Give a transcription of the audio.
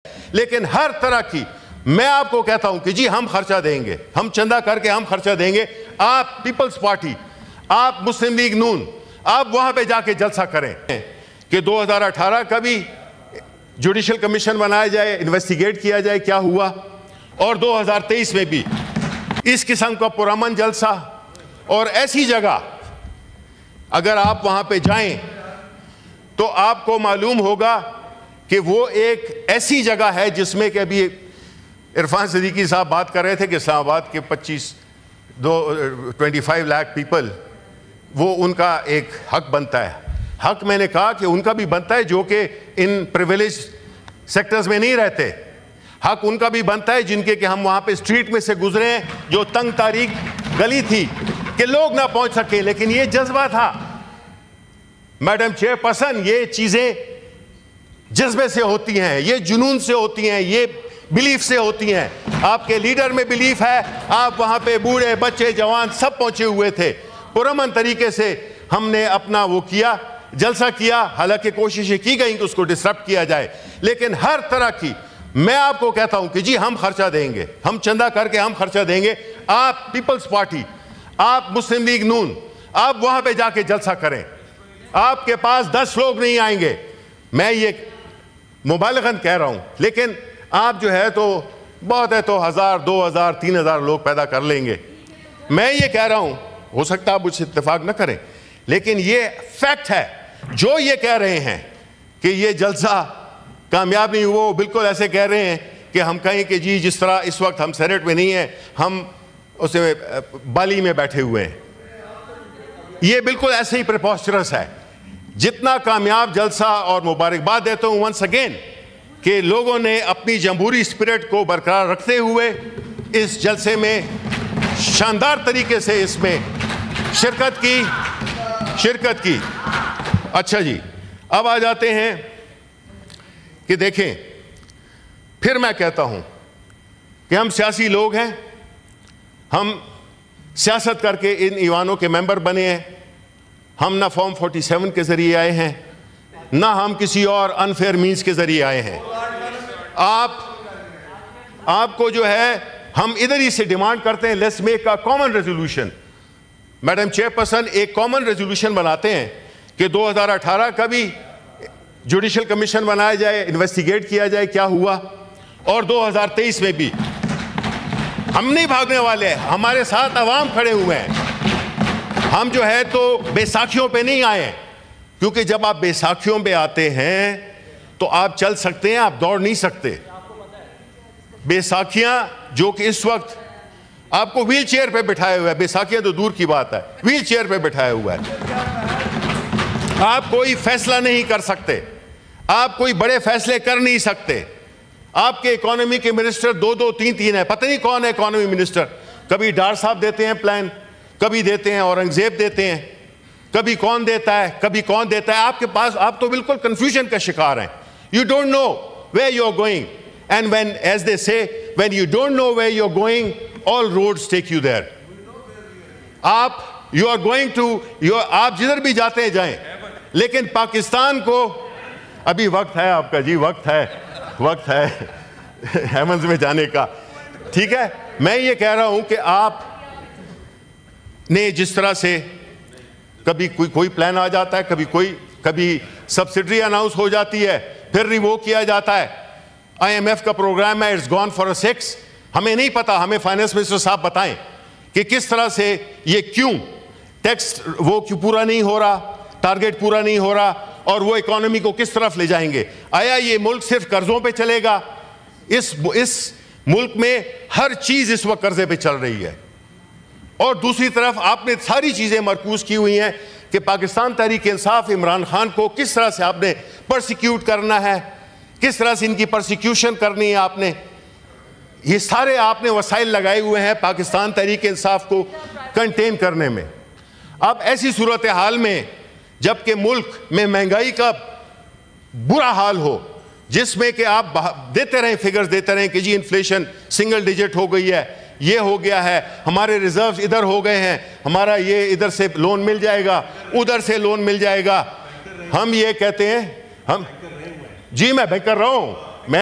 لیکن ہر طرح کی میں آپ کو کہتا ہوں کہ جی ہم خرچہ دیں گے, ہم چندہ کر کے ہم خرچہ دیں گے. آپ پیپلز پارٹی, آپ مسلم لیگ نون, آپ وہاں پہ جا کے جلسہ کریں کہ 2018 کا بھی جوڈیشل کمیشن بنایا جائے, انویسٹیگیٹ کیا جائے کیا ہوا, اور 2023 میں بھی اس قسم کا پرامن جلسہ. اور ایسی جگہ اگر آپ وہاں پہ جائیں تو آپ کو معلوم ہوگا کہ وہ ایک ایسی جگہ ہے جس میں کہ ابھی عرفان صدیقی صاحب بات کر رہے تھے کہ اسلام آباد کے 25 لاکھ پیپل, وہ ان کا ایک حق بنتا ہے. حق میں نے کہا کہ ان کا بھی بنتا ہے جو کہ ان پریویلیج سیکٹرز میں نہیں رہتے. حق ان کا بھی بنتا ہے جن کے کہ ہم وہاں پہ اسٹریٹ میں سے گزرے ہیں, جو تنگ تاریک گلی تھی کہ لوگ نہ پہنچ سکے, لیکن یہ جذبہ تھا. میڈم چیئر پرسن, یہ چیزیں جذبے سے ہوتی ہیں, یہ جنون سے ہوتی ہیں, یہ بلیف سے ہوتی ہیں. آپ کے لیڈر میں بلیف ہے, آپ وہاں پہ بوڑھے بچے جوان سب پہنچے ہوئے تھے. پرامن طریقے سے ہم نے اپنا وہ کیا, جلسہ کیا, حالانکہ کوششیں کی گئیں کہ اس کو ڈسرپٹ کیا جائے, لیکن ہر طرح کی میں آپ کو کہتا ہوں کہ جی ہم خرچہ دیں گے, ہم چندہ کر کے ہم خرچہ دیں گے. آپ پیپلز پارٹی, آپ مسلم لیگ نون, آپ وہاں پہ جا کے جلسہ کریں. آپ کے پاس 10 لوگ نہیں آئیں گے, میں یہ مبالغاً کہہ رہا ہوں, لیکن آپ جو ہے تو بہت ہے تو 1000 2000 3000 لوگ پیدا کر لیں گے. میں یہ کہہ رہا ہوں, ہو سکتا ہے آپ مجھ سے اتفاق نہ کریں, لیکن یہ فیکٹ ہے. جو یہ کہہ رہے ہیں کہ یہ جلسہ کامیاب نہیں, وہ بالکل ایسے کہہ رہے ہیں کہ ہم کہیں کہ جی جس طرح اس وقت ہم سینٹ میں نہیں ہیں, ہم اس میں بالی میں بیٹھے ہوئے ہیں. یہ بالکل ایسے ہی پریپوسچرس ہے. جتنا کامیاب جلسہ, اور مبارکباد دیتا ہوں ونس اگین کہ لوگوں نے اپنی جمہوری اسپرٹ کو برقرار رکھتے ہوئے اس جلسے میں شاندار طریقے سے اس میں شرکت کی. اچھا جی, اب آ جاتے ہیں کہ دیکھیں, پھر میں کہتا ہوں کہ ہم سیاسی لوگ ہیں, ہم سیاست کر کے ان ایوانوں کے ممبر بنے ہیں. ہم نہ فارم 47 کے ذریعے آئے ہیں, نہ ہم کسی اور انفیئر مینز کے ذریعے آئے ہیں. آپ کو جو ہے ہم ادھر ہی سے ڈیمانڈ کرتے ہیں, let's make a common resolution. Madam chair person, ایک کامن ریزولوشن بناتے ہیں کہ 2018 کا بھی جوڈیشل کمیشن بنایا جائے, انویسٹیگیٹ کیا جائے کیا ہوا, اور 2023 میں بھی. ہم نہیں بھاگنے والے, ہمارے ساتھ عوام کھڑے ہوئے ہیں. ہم جو ہے تو بیساکھیوں پہ نہیں آئے, کیونکہ جب آپ بیساکھیوں پہ آتے ہیں تو آپ چل سکتے ہیں, آپ دوڑ نہیں سکتے. بیساکھیاں جو کہ اس وقت آپ کو ویل چیئر پہ بٹھائے ہوئے ہیں, بیساکھیاں تو دور کی بات ہے, ویل چیئر پہ بٹھائے ہوا ہے. آپ کوئی فیصلہ نہیں کر سکتے, آپ کوئی بڑے فیصلے کر نہیں سکتے. آپ کے اکانومی کے منسٹر 2 3 ہیں, پتہ نہیں کون ہے اکانومی منسٹر. کبھی ڈار صاحب دیتے ہیں پلان, کبھی دیتے ہیں اورنگزیب دیتے ہیں, کبھی کون دیتا ہے, کبھی کون دیتا ہے. آپ کے پاس, آپ تو بالکل کنفیوژن کا شکار ہیں. You don't know where you're going, and when, as they say, when you don't know where you're going, all roads take you there. You are going to, آپ جدھر بھی جاتے ہیں جائیں, لیکن پاکستان کو ابھی وقت ہے آپ کا, جی وقت ہے ہیمنز میں جانے کا. ٹھیک ہے, میں یہ کہہ رہا ہوں کہ آپ نے جس طرح سے کبھی کوئی پلان آ جاتا ہے, کبھی سبسڈری اناؤنس ہو جاتی ہے, پھر ریووک کیا جاتا ہے. IMF کا پروگرام ہے, اٹس گون فار اے 6. ہمیں نہیں پتا, ہمیں فائنانس منسٹر صاحب بتائیں کہ کس طرح سے یہ کیوں ٹیکس وہ کیوں پورا نہیں ہو رہا, ٹارگیٹ پورا نہیں ہو رہا, اور وہ اکانومی کو کس طرف لے جائیں گے. آیا یہ ملک صرف قرضوں پہ چلے گا؟ اس ملک میں ہر چیز اس وقت قرضے پہ چل رہی ہے, اور دوسری طرف آپ نے ساری چیزیں مرکوز کی ہوئی ہیں کہ پاکستان تحریک انصاف عمران خان کو کس طرح سے آپ نے پرسیکیوٹ کرنا ہے, کس طرح سے ان کی پرسیکیوشن کرنی ہے. آپ نے یہ سارے آپ نے وسائل لگائے ہوئے ہیں پاکستان تحریک انصاف کو کنٹین کرنے میں. اب ایسی صورتحال میں جبکہ ملک میں مہنگائی کا برا حال ہو, جس میں کہ آپ دیتے رہیں فگرز دیتے رہیں کہ جی انفلیشن سنگل ڈیجٹ ہو گئی ہے, یہ ہو گیا ہے, ہمارے ریزروز ادھر ہو گئے ہیں, ہمارا یہ ادھر سے لون مل جائے گا, ادھر سے لون مل جائے گا. ہم یہ کہتے ہیں, ہم جی میں بہتر رہا ہوں,